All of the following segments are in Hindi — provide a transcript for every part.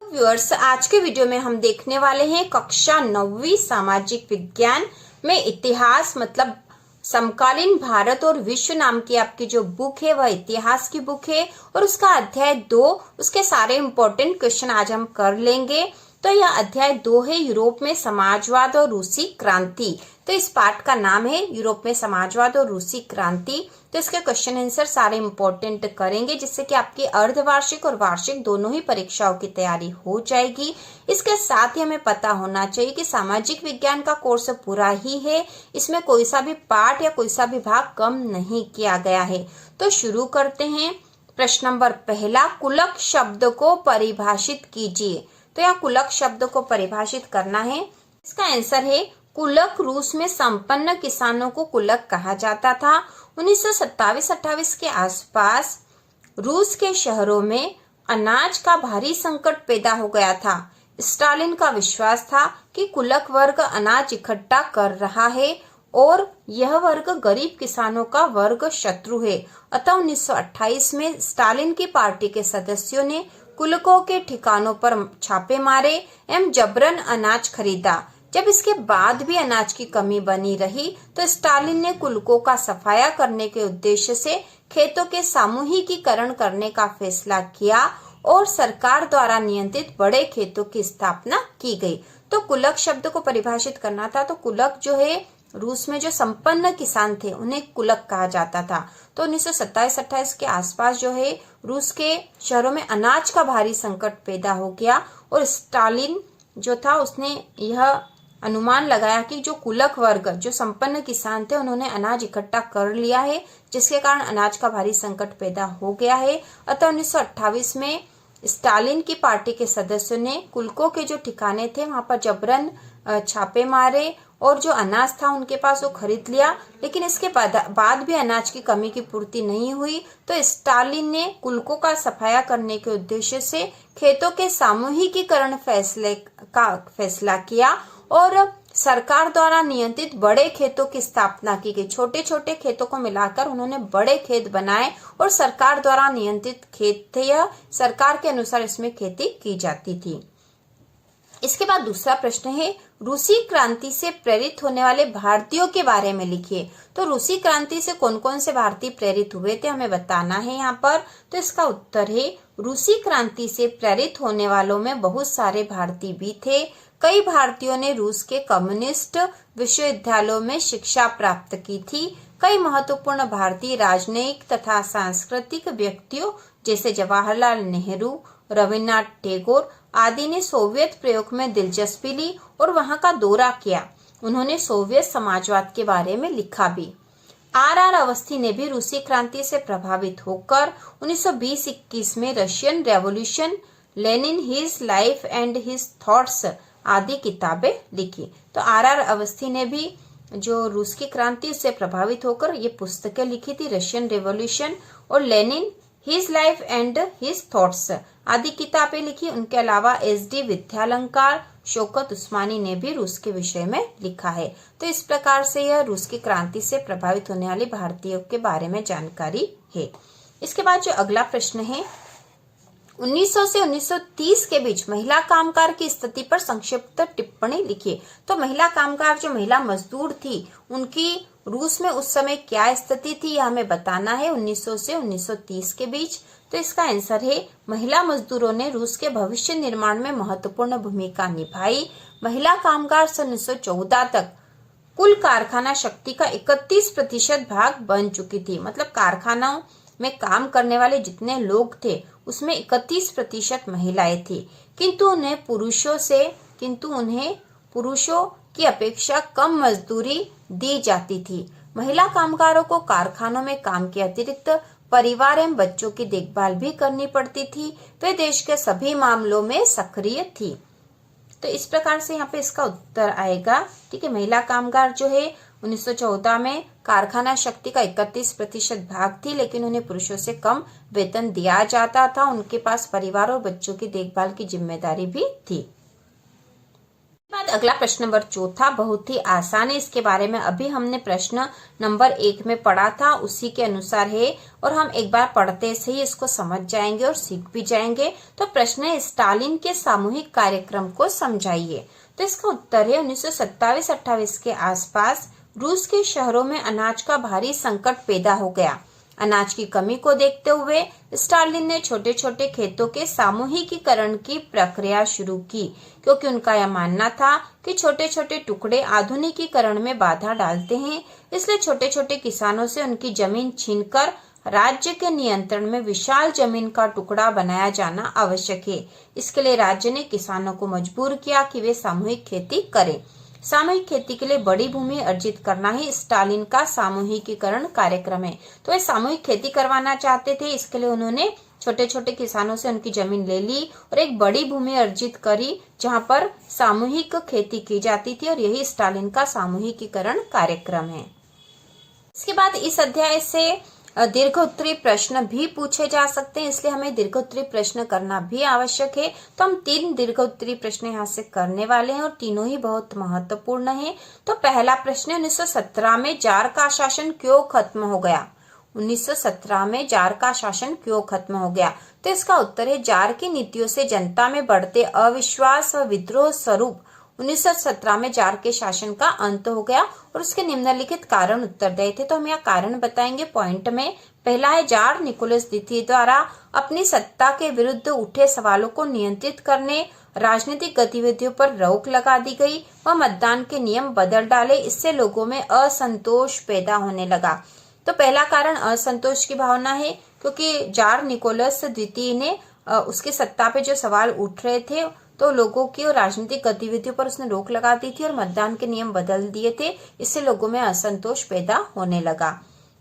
व्यूअर्स, आज के वीडियो में हम देखने वाले हैं कक्षा 9वीं सामाजिक विज्ञान में इतिहास मतलब समकालीन भारत और विश्व नाम की आपकी जो बुक है वह इतिहास की बुक है और उसका अध्याय 2 उसके सारे इंपॉर्टेंट क्वेश्चन आज हम कर लेंगे। तो यह अध्याय 2 है यूरोप में समाजवाद और रूसी क्रांति। तो इस पाठ का नाम है यूरोप में समाजवाद और रूसी क्रांति। तो इसके क्वेश्चन आंसर सारे इंपॉर्टेंट करेंगे जिससे कि आपकी अर्धवार्षिक और वार्षिक दोनों ही परीक्षाओं की तैयारी हो जाएगी। इसके साथ ही हमें पता होना चाहिए कि सामाजिक विज्ञान का कोर्स पूरा ही है, इसमें कोई सा भी पाठ या कोई सा भी भाग कम नहीं किया गया है। तो शुरू करते हैं। प्रश्न नंबर पहला, कुलक शब्द को परिभाषित कीजिए। तो यहाँ कुलक शब्द को परिभाषित करना है। इसका आंसर है कुलक। रूस में संपन्न किसानों को कुलक कहा जाता था। 1927-28 के आसपास रूस के शहरों में अनाज का भारी संकट पैदा हो गया था। स्टालिन का विश्वास था कि कुलक वर्ग अनाज इकट्ठा कर रहा है और यह वर्ग गरीब किसानों का वर्ग शत्रु है। अतः 1928 में स्टालिन की पार्टी के सदस्यों ने कुलकों के ठिकानों पर छापे मारे एवं जबरन अनाज खरीदा। जब इसके बाद भी अनाज की कमी बनी रही तो स्टालिन ने कुलकों का सफाया करने के उद्देश्य से खेतों के सामूहिकीकरण करने का फैसला किया और सरकार द्वारा नियंत्रित बड़े खेतों की स्थापना की गई। तो कुलक शब्द को परिभाषित करना था। तो कुलक जो है रूस में जो संपन्न किसान थे उन्हें कुलक कहा जाता था। तो 1927-28 के आसपास जो है रूस के शहरों में अनाज का भारी संकट पैदा हो गया और स्टालिन जो था उसने यह अनुमान लगाया कि जो कुलक वर्ग जो संपन्न किसान थे उन्होंने अनाज इकट्ठा कर लिया है जिसके कारण अनाज का भारी संकट पैदा हो गया है। अतः 1928 में स्टालिन की पार्टी के सदस्यों ने कुलकों के जो ठिकाने थे वहां पर जबरन छापे मारे और जो अनाज था उनके पास वो खरीद लिया। लेकिन इसके बाद भी अनाज की कमी की पूर्ति नहीं हुई तो स्टालिन ने कुलकों का सफाया करने के उद्देश्य से खेतों के सामूहिकीकरण का फैसला किया और सरकार द्वारा नियंत्रित बड़े खेतों की स्थापना की गई। छोटे छोटे खेतों को मिलाकर उन्होंने बड़े खेत बनाए और सरकार द्वारा नियंत्रित खेत थे। यह सरकार के अनुसार इसमें खेती की जाती थी। इसके बाद दूसरा प्रश्न है, रूसी क्रांति से प्रेरित होने वाले भारतीयों के बारे में लिखिए। तो रूसी क्रांति से कौन कौन से भारतीय प्रेरित हुए थे हमें बताना है यहाँ पर। तो इसका उत्तर है रूसी क्रांति से प्रेरित होने वालों में बहुत सारे भारतीय भी थे। कई भारतीयों ने रूस के कम्युनिस्ट विश्वविद्यालयों में शिक्षा प्राप्त की थी। कई महत्वपूर्ण भारतीय राजनयिक तथा सांस्कृतिक व्यक्तियों जैसे जवाहरलाल नेहरू, रविन्द्रनाथ टैगोर आदि ने सोवियत प्रयोग में दिलचस्पी ली और वहां का दौरा किया। उन्होंने सोवियत समाजवाद के बारे में लिखा भी। आर अवस्थी ने भी रूसी क्रांति से प्रभावित होकर 1920-21 में Russian revolution, Lenin, his life and his thoughts आदि किताबें लिखी। तो आर अवस्थी ने भी जो रूस की क्रांति से प्रभावित होकर ये पुस्तकें लिखी थी, रशियन रेवोल्यूशन और Lenin, his life and his thoughts आदि किताबें लिखी। उनके अलावा SD विद्यालंकार, शौकत उस्मानी ने भी रूस के विषय में लिखा है। तो इस प्रकार से यह रूस की क्रांति से प्रभावित होने वाले भारतीयों के बारे में जानकारी है। इसके बाद जो अगला प्रश्न है, 1900 से 1930 के बीच महिला कामगार की स्थिति पर संक्षिप्त टिप्पणी लिखिए। तो महिला कामगार जो महिला मजदूर थी उनकी रूस में उस समय क्या स्थिति थी यह हमें बताना है 1900 से 1930 के बीच। तो इसका आंसर है महिला मजदूरों ने रूस के भविष्य निर्माण में महत्वपूर्ण भूमिका निभाई। महिला कामगार सन 1914 तक कुल कारखाना शक्ति का 31% भाग बन चुकी थी। मतलब कारखानाओं में काम करने वाले जितने लोग थे उसमें 31% महिलाएं थी, किंतु उन्हें पुरुषों की अपेक्षा कम मजदूरी दी जाती थी। महिला कामगारों को कारखानों में काम के अतिरिक्त परिवार एवं बच्चों की देखभाल भी करनी पड़ती थी। वे देश के सभी मामलों में सक्रिय थी। तो इस प्रकार से यहाँ पे इसका उत्तर आएगा। ठीक है, महिला कामगार जो है 1914 में कारखाना शक्ति का 31% भाग थी, लेकिन उन्हें पुरुषों से कम वेतन दिया जाता था। उनके पास परिवार और बच्चों की देखभाल की जिम्मेदारी भी थी। बाद अगला प्रश्न नंबर 4 बहुत ही आसान है। इसके बारे में अभी हमने प्रश्न नंबर 1 में पढ़ा था, उसी के अनुसार है और हम एक बार पढ़ते से ही इसको समझ जाएंगे और सीख भी जाएंगे। तो प्रश्न है, स्टालिन के सामूहिक कार्यक्रम को समझाइए। तो इसका उत्तर है 1927-28 के आसपास रूस के शहरों में अनाज का भारी संकट पैदा हो गया। अनाज की कमी को देखते हुए स्टालिन ने छोटे छोटे खेतों के सामूहिकीकरण की प्रक्रिया शुरू की, क्योंकि उनका यह मानना था कि छोटे छोटे टुकड़े आधुनिकीकरण में बाधा डालते हैं। इसलिए छोटे छोटे किसानों से उनकी जमीन छीनकर राज्य के नियंत्रण में विशाल जमीन का टुकड़ा बनाया जाना आवश्यक है। इसके लिए राज्य ने किसानों को मजबूर किया कि वे सामूहिक खेती करें। सामूहिक खेती के लिए बड़ी भूमि अर्जित करना ही स्टालिन का सामूहिकीकरण कार्यक्रम है। तो वे सामूहिक खेती करवाना चाहते थे। इसके लिए उन्होंने छोटे छोटे किसानों से उनकी जमीन ले ली और एक बड़ी भूमि अर्जित करी, जहां पर सामूहिक खेती की जाती थी, और यही स्टालिन का सामूहिकीकरण कार्यक्रम है। इसके बाद इस अध्याय से दीर्घोत्तरी प्रश्न भी पूछे जा सकते हैं, इसलिए हमें दीर्घोत्तरी प्रश्न करना भी आवश्यक है। तो हम 3 दीर्घोत्तरी प्रश्न यहाँ से करने वाले हैं और तीनों ही बहुत महत्वपूर्ण हैं। तो पहला प्रश्न, 1917 में जार का शासन क्यों खत्म हो गया? 1917 में जार का शासन क्यों खत्म हो गया? तो इसका उत्तर है, जार की नीतियों से जनता में बढ़ते अविश्वास व विद्रोह स्वरूप 1917 में जार के शासन का अंत हो गया और उसके निम्नलिखित कारण उत्तरदायी थे। तो हम यहाँ कारण बताएंगे पॉइंट में। पहला है, जार निकोलस द्वितीय द्वारा अपनी सत्ता के विरुद्ध उठे सवालों को नियंत्रित करने राजनीतिक गतिविधियों पर रोक लगा दी गई व मतदान के नियम बदल डाले। इससे लोगों में असंतोष पैदा होने लगा। तो पहला कारण असंतोष की भावना है, क्योंकि जार निकोलस द्वितीय ने उसकी सत्ता पे जो सवाल उठ रहे थे तो लोगों की और राजनीतिक गतिविधियों पर उसने रोक लगा दी थी और मतदान के नियम बदल दिए थे। इससे लोगों में असंतोष पैदा होने लगा।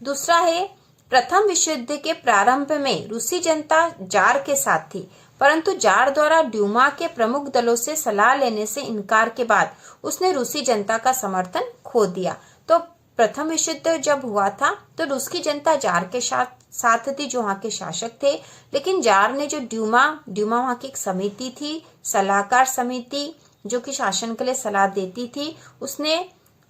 दूसरा है, प्रथम विश्व युद्ध के प्रारंभ में रूसी जनता जार के साथ थी, परंतु जार द्वारा ड्यूमा के प्रमुख दलों से सलाह लेने से इनकार के बाद उसने रूसी जनता का समर्थन खो दिया। तो प्रथम विश्व युद्ध जब हुआ था तो रूस की जनता जार के साथ थी, जो वहाँ के शासक थे, लेकिन जार ने जो ड्यूमा वहाँ की एक समिति थी, सलाहकार समिति, जो कि शासन के लिए सलाह देती थी, उसने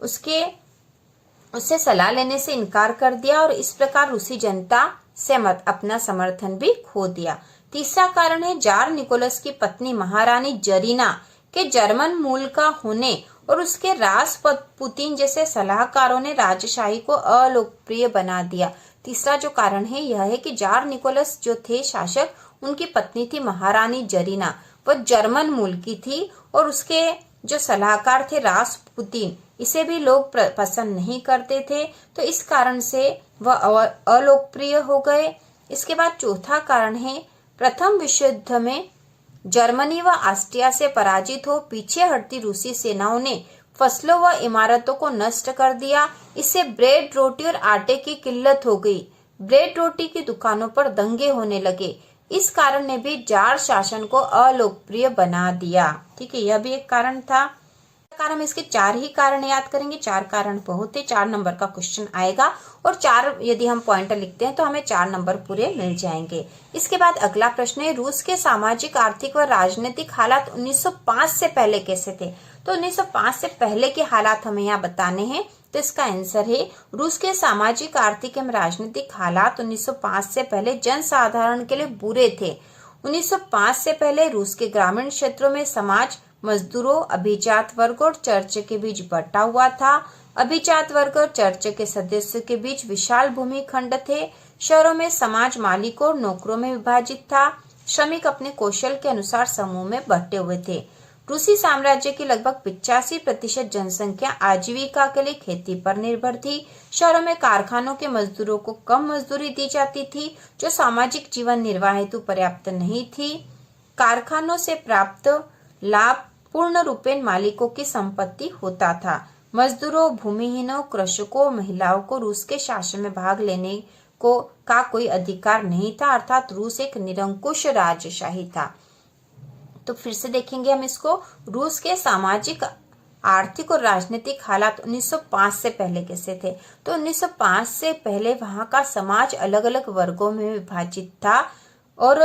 उससे सलाह लेने से इनकार कर दिया और इस प्रकार रूसी जनता से अपना समर्थन भी खो दिया। तीसरा कारण है, जार निकोलस की पत्नी महारानी जरीना के जर्मन मूल का होने और उसके रासपुतीन जैसे सलाहकारों ने राजशाही को अलोकप्रिय बना दिया। तीसरा जो कारण है यह है कि जार निकोलस जो थे शासक, उनकी पत्नी थी महारानी जरीना, वह जर्मन मूल की थी और उसके जो सलाहकार थे रासपुतीन, इसे भी लोग पसंद नहीं करते थे। तो इस कारण से वह अलोकप्रिय हो गए। इसके बाद चौथा कारण है, प्रथम विश्व युद्ध में जर्मनी व ऑस्ट्रिया से पराजित हो पीछे हटती रूसी सेनाओं ने फसलों व इमारतों को नष्ट कर दिया। इससे ब्रेड, रोटी और आटे की किल्लत हो गई। ब्रेड रोटी की दुकानों पर दंगे होने लगे। इस कारण ने भी जार शासन को अलोकप्रिय बना दिया। ठीक है, यह भी एक कारण था। हम इसके 4 ही कारण याद करेंगे। 4 कारण बहुत है, 4 नंबर का क्वेश्चन आएगा और 4 यदि हम पॉइंटर लिखते हैं तो हमें 4 नंबर पूरे मिल जाएंगे। इसके बाद अगला प्रश्न है, रूस के सामाजिक, आर्थिक व राजनीतिक हालात 1905 से पहले कैसे थे? तो 1905 से पहले के हालात हमें यहाँ बताने हैं। तो इसका आंसर है, रूस के सामाजिक, आर्थिक एवं राजनीतिक हालात 1905 से पहले जनसाधारण के लिए बुरे थे। 1905 से पहले रूस के ग्रामीण क्षेत्रों में समाज मजदूरों, अभिजात वर्ग और चर्च के बीच बटा हुआ था। अभिजात वर्ग और चर्च के सदस्यों के बीच विशाल भूमि खंड थे। शहरों में समाज मालिकों और नौकरों में विभाजित था। श्रमिक अपने कौशल के अनुसार समूह में बटे हुए थे। रूसी साम्राज्य की लगभग 85% जनसंख्या आजीविका के लिए खेती पर निर्भर थी। शहरों में कारखानों के मजदूरों को कम मजदूरी दी जाती थी, जो सामाजिक जीवन निर्वाह हेतु पर्याप्त नहीं थी। कारखानों से प्राप्त लाभ पूर्ण रूपेण मालिकों की संपत्ति होता था। मजदूरों, भूमिहीनों, कृषकों, महिलाओं को रूस के शासन में भाग लेने का कोई अधिकार नहीं था, अर्थात रूस एक निरंकुश राजशाही था। तो फिर से देखेंगे हम इसको, रूस के सामाजिक, आर्थिक और राजनीतिक हालात 1905 से पहले कैसे थे? तो 1905 से पहले वहां का समाज अलग अलग वर्गों में विभाजित था और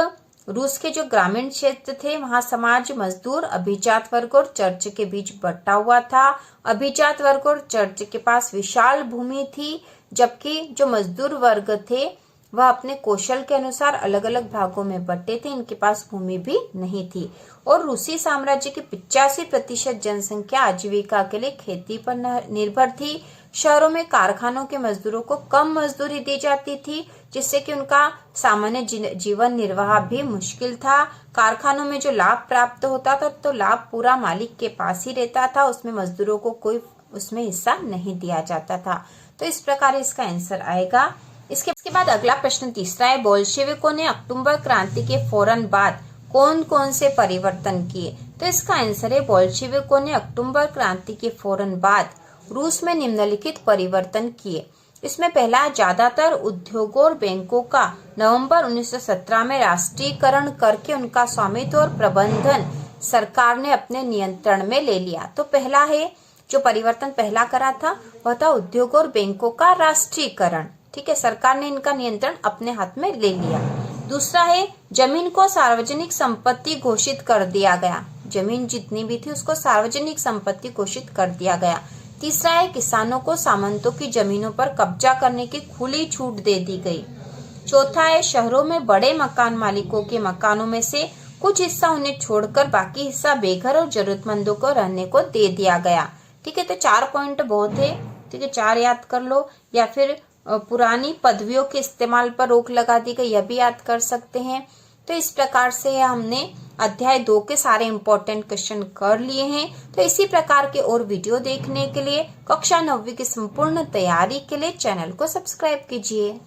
रूस के जो ग्रामीण क्षेत्र थे वहां समाज मजदूर, अभिजात वर्ग और चर्च के बीच बंटा हुआ था। अभिजात वर्ग और चर्च के पास विशाल भूमि थी, जबकि जो मजदूर वर्ग थे वह अपने कौशल के अनुसार अलग अलग भागों में बंटे थे, इनके पास भूमि भी नहीं थी। और रूसी साम्राज्य की 85% जनसंख्या आजीविका के लिए खेती पर निर्भर थी। शहरों में कारखानों के मजदूरों को कम मजदूरी दी जाती थी, जिससे कि उनका सामान्य जीवन निर्वाह भी मुश्किल था। कारखानों में जो लाभ प्राप्त होता था तो लाभ पूरा मालिक के पास ही रहता था, उसमें मजदूरों को कोई उसमें हिस्सा नहीं दिया जाता था। तो इस प्रकार इसका आंसर आएगा। इसके बाद अगला प्रश्न तीसरा है, बोल्शेविकों ने अक्टूबर क्रांति के फौरन बाद कौन कौन से परिवर्तन किए? तो इसका आंसर है, बोल्शेविकों ने अक्टूबर क्रांति के फौरन बाद रूस में निम्नलिखित परिवर्तन किए। इसमें पहला, ज्यादातर उद्योगों और बैंकों का नवंबर 1917 में राष्ट्रीयकरण करके उनका स्वामित्व और प्रबंधन सरकार ने अपने नियंत्रण में ले लिया। तो पहला है जो परिवर्तन पहला करा था वह था उद्योग और बैंकों का राष्ट्रीयकरण। ठीक है, सरकार ने इनका नियंत्रण अपने हाथ में ले लिया। दूसरा है, जमीन को सार्वजनिक संपत्ति घोषित कर दिया गया। जमीन जितनी भी थी उसको सार्वजनिक संपत्ति घोषित कर दिया गया। तीसरा है, किसानों को सामंतों की जमीनों पर कब्जा करने की खुली छूट दे दी गई। चौथा है, शहरों में बड़े मकान मालिकों के मकानों में से कुछ हिस्सा उन्हें छोड़कर बाकी हिस्सा बेघर और जरूरतमंदों को रहने को दे दिया गया। ठीक है, तो 4 पॉइंट बहुत है। ठीक है, 4 याद कर लो, या फिर पुरानी पदवियों के इस्तेमाल पर रोक लगा दी गई, यह भी याद कर सकते हैं। तो इस प्रकार से हमने अध्याय 2 के सारे इंपॉर्टेंट क्वेश्चन कर लिए हैं। तो इसी प्रकार के और वीडियो देखने के लिए कक्षा 9वीं की संपूर्ण तैयारी के लिए चैनल को सब्सक्राइब कीजिए।